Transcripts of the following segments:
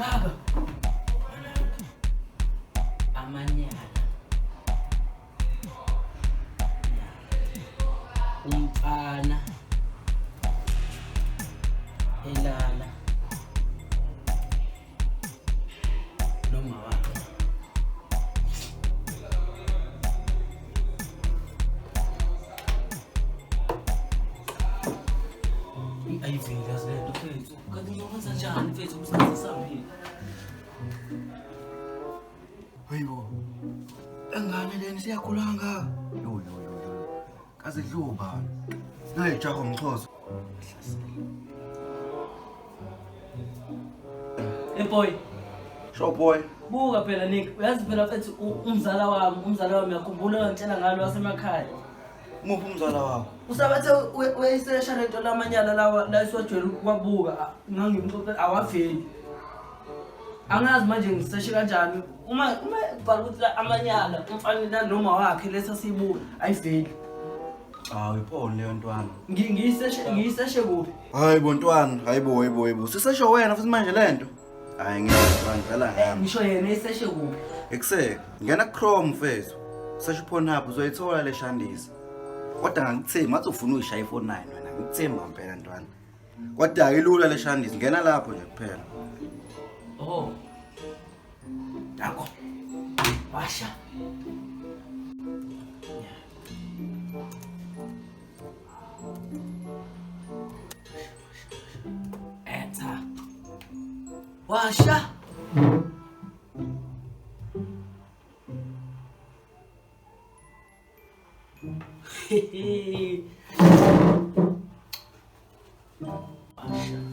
Baba. Amanyala. Umfana. Elala. Noma wakhe. Ayivile lento mfethu. Kanti ngizokwenza njani mfethu umsebenzi sami? Hayibo. Engane leni siyakhulanga. Yo. Kaze dluba. Nayi jago mxhozo. Boy. Show boy. Buka phela Nick, uyazi phela mfethu umzala wami yakhumbula ngitshela ngalo wasemakhaya. Muphi umzala wakho? Usabathe uyayisesha lento lamanyala lawa la iswajwela kwabuka ngangimxoxe awaveli. Angazi manje ngiseshe kanjani uma kubhala ukuthi amanyala umfanele noma wakhe lesa sibuka ayiveli. Hayi phone leyo ntwana. Ngiyiseshe kuphi? Hayibo ntwana, hayibo. Sisesho wena futhi manje lento. Hayi ngiyazwa ngicela ngami. Ngisho yena iseshe kuphi? Eksek, ngena Chrome mfethu. Sesho phone hub uzoyithola le shandisa. Kodwa ngikuthemba ngathi ufuna uyishaya iphone 9 wena. Ngikuthemba mpela ntwana. Kodwa ayilula le shandisa, ngena lapho nje kuphela. Oh. Dako. Washa. Eta. Washa. Washa.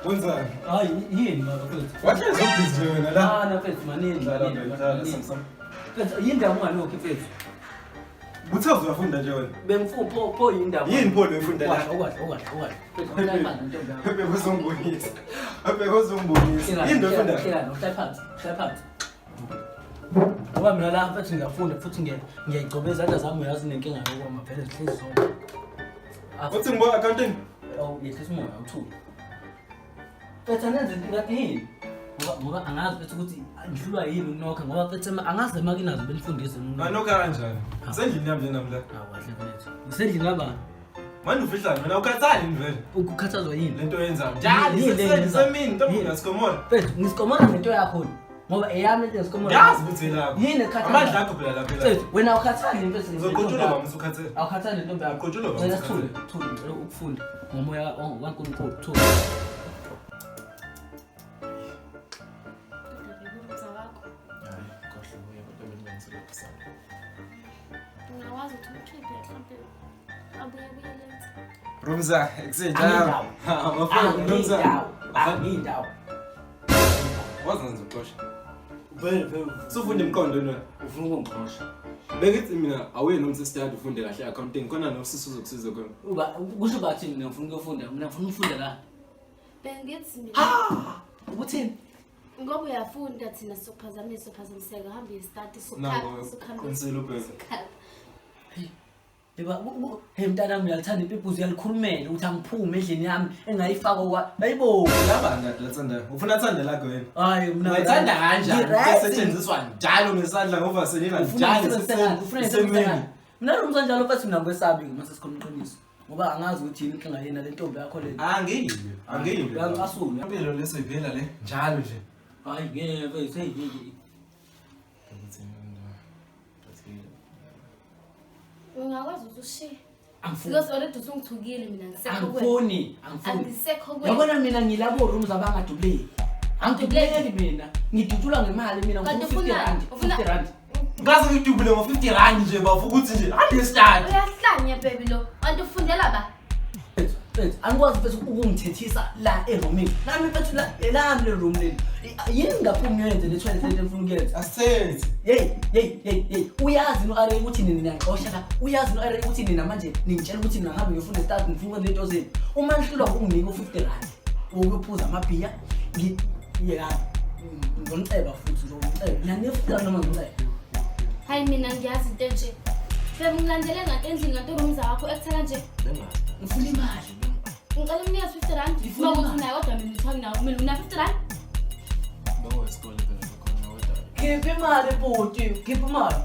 Wenzani? Hayi yini mafethu? Wathi uzobhizi wena la. Na mfethu manini. Samsam. Mfethu yindaba ungalokho mfethu. Buthe uzofunda nje wena. Bengifuna pho yindaba. Yini pho lefunda la? Okahle. Mfethu awulayibani ntombi yakho. Abekuzongibonisa. Yini lefunda? Hlala phansi. Ngoba mina la mfethu ngiyafunda futhi ngiyayigcoba izandla zami uyazi nenkinga yokwama phela zihlezi zonke. Uthi ngibo accounting? Yehlisa umoya awuthuli. Mfethu anenze into yini? Ngoba angazi mfethu ukuthi ngihlulwa yini ukunokha ngoba mfethu angazi emakinazo benifundise mina. Manokha kanjani? Sendlini yami namhla. Kahle mfethu. Ngisendlini ngaba? Manje ufihlani mina ukhathali vele. Ukukhathazwa yini? Lento yenzayo. Njalo semini ntombi ngasikomona. Mfethu ngisikomona ngento yakho. Ngoba eyami into ngisikomona. Yazi ukuthi lapho. Yini ekhathazwa? Amandla akho phela lapha. Mfethu wena ukhathali mfethu. Uzoqotshula bami usukhathele. Awukhathali ntombi yakho. Qotshula bami. Wena thule ukufunda ngomoya waNkulunkulu thule. Rumza, ekusejala. Mafana Rumza. Indawo. Wazanza uxosha. Vele. Sufunda imqondo nona. Ufuna ukungixosha. Bengithi mina awuye noma sesistudy ufunde kahle accounting khona nosisi uzokusiza khona. Kusho bathi mina ngifuna ukufunda, mina ngifuna ukufunda la. Bengithi mina. Ukuthini? Ngoba uyafunda thina sokuphazamiseka hamba istudy Nango konselo bheka. Yeba mntana ngiyalithanda impipho uyalikhulumela ukuthi angiphume endlini yami engayifaka kwa. Hayibo, Yabanda ndathanda. Ufuna thanda lakho wena. hayi mina Ngithanda kanjani? Kusetshenziswa njalo ngesandla ngoba senina njalo sesemini. Mina lo mzanjalo mfethu mina ngwesabi mase sikhomqiniso. Ngoba angazi ukuthi yini inkinga yena le ntombi yakho le. Angiyile. Yangasulu. Impilo leso ivela le njalo nje. Hayi ngeke mfethu hey. Ungakwazi ukuthi ushiye. Angifuni. Because already usungithukile mina ngisekho kuwe. Angifuni. Angisekho kuwe. Yabona mina ngilabo rooms abangadubuleki. Angidubuleki mina. Ngidutshula ngemali mina ngifuna 50 rand. 50 rand. Ngaze ngidubule ngo50 rand nje bafu ukuthi nje understand. Uyahlanya baby lo. Anti ufundela ba? Mfethu angikwazi mfethu ukungithethisa la eroomini. Nami mfethu la elami le room leli. Yini ngaphumi ngiyenze le toilet leli ngifuna ukuyenza. Asenze. Hey. Uyazi no are ukuthi nina ngiyaxosha la. Uyazi no are ukuthi nina manje ningitshela ukuthi mina ngabe ngifuna start ngifuna lento zeni. Uma ngihlulwa ukunginika u50 rand. Ukuphuza amabhiya ngomceba futhi ngomceba. Ngiyanefika noma ngicela. Hayi mina ngiyazi into nje. Ngilandele ngathi endlini ngaNtombi zakho ekuthela nje. Ngifuna imali. Ngicela umnikeze 50 rand. Ngifuna Uma imali. uthi naye kodwa mina ngithanga nawe. Mina una 50 rand. Khipha imali bhuti, khipha imali.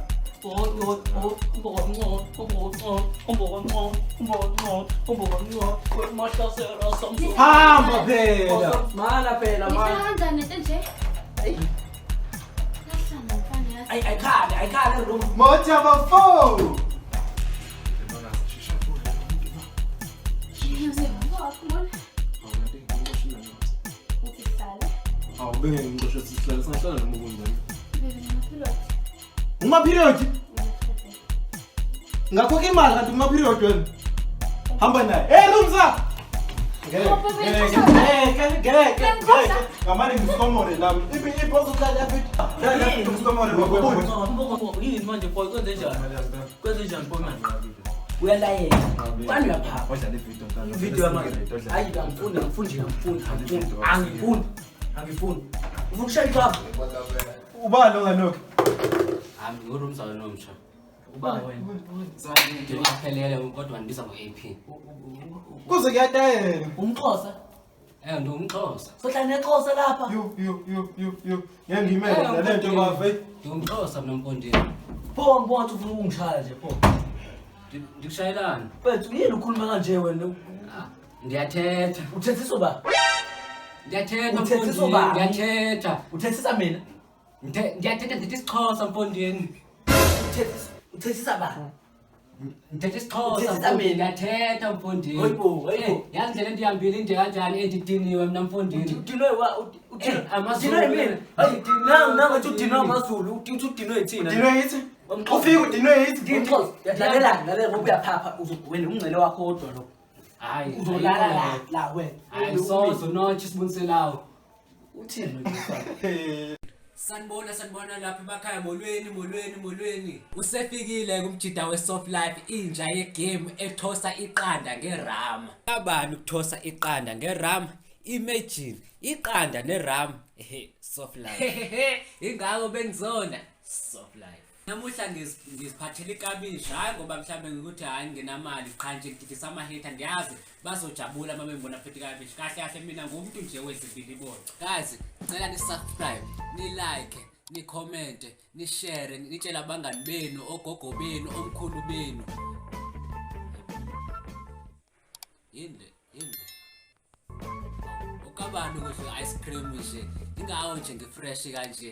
Hamba phela. Mana phela Ngifuna mani. kanjani nento nje? Hey, Lahlala mfana yazi. ayikhale lo. Moja bafo. Awubenge ngiqoshe sihlala sangihlala noma kunjani. Uma period. Ngakho imali kanti uma period wena. Hamba naye. Hey Rumza. Ngamani ngisikomore lami. Ibhozo kudlala yaphi? Dala ngisikomore babo. Yini manje boy kwenze njani? Kwenze njani boy manje? Uyalayela. Kwani uyapha? Odlala ividiyo ngalo. Video manje. Hayi ngifuni. Angifuni. Ufuna ukushaya iqhafu? Ubani onganokho? Ami ngurumza nomsha. Uba wena. Ngiyaphelele kodwa ndibiza ngo-AP. Kuze kuyatayela. Umxhosa. Ndingumxhosa. Sohlala nexhosa lapha. Yo. Ngiyangimela nale nto bafe. Ndingumxhosa mina Mpondeni. Pho ngibona ukuthi ufuna ukungishaya nje pho. Ndikushayelana. Mfethu yini ukhuluma kanje wena? Ndiyathetha. Uthethisa ba? Ndiyathetha Uthethisa Mpondeni. ubani? Ndiyathetha. Uthethisa mina? Ndiyathetha ndithi isiXhosa Mpondeni. Uthethisa ba? Ndithetha isiXhosa Uthethisa Mpondeni. mina? Ndiyathetha Mpondeni. Hayibo. Yazi indlela endihambile inde kanjani endidiniwe mina Mpondeni. Udinwe AmaZulu. mina. Hayi nangathi udinwe amaZulu, uthi udinwe thina. Udinwe yithi? Ufike udinwe yithi? Lalela ngoba uyaphapha wena umngcele wakho kodwa lo. Hayi. Uzolala la wena. Hayi sozo nothi sibuniselawo. Uthini lo? Sanibona lapha emakhaya molweni. Usefikile kumjida we-soft life inja yegame ethosa iqanda ngerama. Abani ukuthosa iqanda ngerama? Imagine iqanda nerama. Soft life. Ingako bengizona soft life. Namuhla ngiziphathele ikabisha hayi ngoba mhlambe ngikuthi hayi nginamali qha nje ngidisa ama-hater ngiyazi bazojabula uma bengibona phethe ikabisha. Kahle mina ngumuntu nje wezivili ibona. Guys, ngicela ni-subscribe, ni-like, ni-comment, ni-share, nitshela abangani benu, ogogo benu, omkhulu benu. Yinde. Ukabani ukudla ice cream nje. Ingawo nje ngifresh kanje.